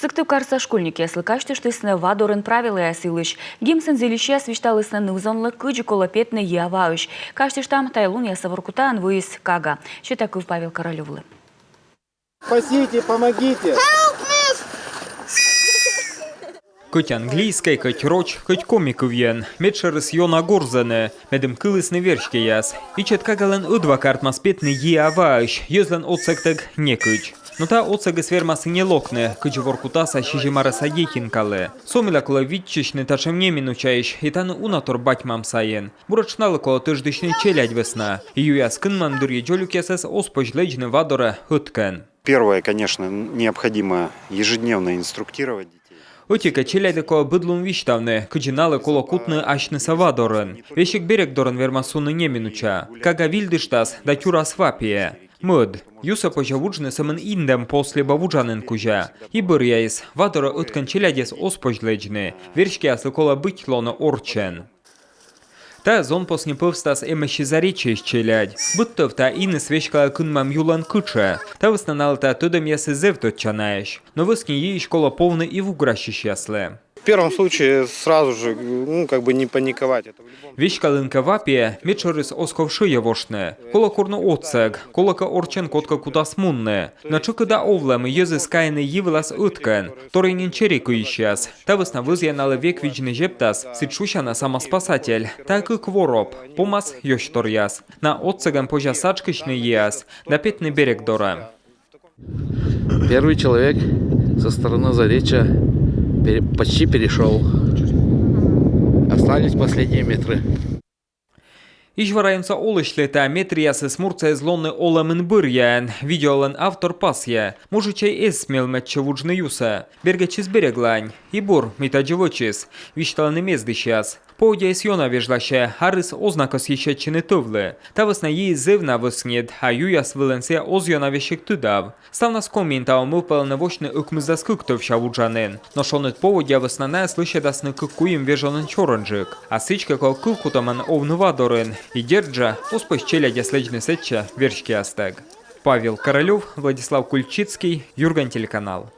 Сыктып карса школьники слыкаштыштысны вадорын правила ясылыш. Гимсын зелище свишталысны нызонлы кыджи колопетны явауш. Каштыштам тайлун ясаваркутан выезд кага. Щетаков Павел Королевлы. Спасите, помогите! Хоть английской, хоть роч, хоть комиков ен. Медшерс йона горзаны, медем кылысны вершки яс. И четкагален удвакарт маспетны явауш, езлен отсектег не кыч. Но та отсега свермасы не локне, кыч воркутаса шижимараса ехинкалы. Сомиля кола витчишны ташем не минучаиш, и таны унатор батьмам саен. Бурачналы кола тыждышны челядь весна. И юяс кынман дурье джолюкесес оспоч лечны вадора хыткен. Первое, конечно, необходимо ежедневно инструктировать детей. Отика челяды кола быдлун виштавны, кыджиналы кола кутны ашны савадорын. Вешик берег дорын вермасуны не минуча. Кага вильдыштас, да тюра свапие. Мыд. Юса пожавуджны самын индем после бавуджанын кужа. И бырьяис, вадора ыткан челядес оспожлечны. Вершки аслы кола бытлоны орчен. Та зон посне повстас эмэши заречеш челядь. Будто та ины свечкала кынмам юлан кыча. Та выснанал та тудом ясы зевтот чанаеш. Но выски ей школа полны и в угращиш ясле. В первом случае сразу же, не паниковать. Вещкалынка вапия, мечорис осковши явошне. Кола корно отсег, колока орчен котка кутас мунне. Начука да овлем езы скайны явлас уткен, торый нинчерику ищас. Та высна вызьянала век вичны жептас, ситшущана самоспасатель. Так и квороб, помас ёштор яс. На отсегам пожа сачкичный яс, на пятный берег дора. Первый человек со стороны заречья почти перешел. Остались последние метры. Ишвараемца олышлета метриясы смурция злонны оламын бырьян. Видеолен автор пасья. Мужичей эсмел метчевуджны юса. Бергачис береглань. Ибур, митаджевочис. Вишталаны мездыщас. Поводя из йона вежлаще, харыс ознакос еще чины тывлы. Та весна ей зывна выснет, а юяс виленсе оз йона вещек тудав. Ставна скоммента умывпал на вошны укмызда скыктов шавуджанын. Но шонет поводя веснана слыше дасны кыкуем вежонын чоранжик. А сычка кол кылкутаман овнывадорын. И держа, успоч челядя слежны сетча вершки астег. Павел Королев, Владислав Кульчицкий, Юрган телеканал.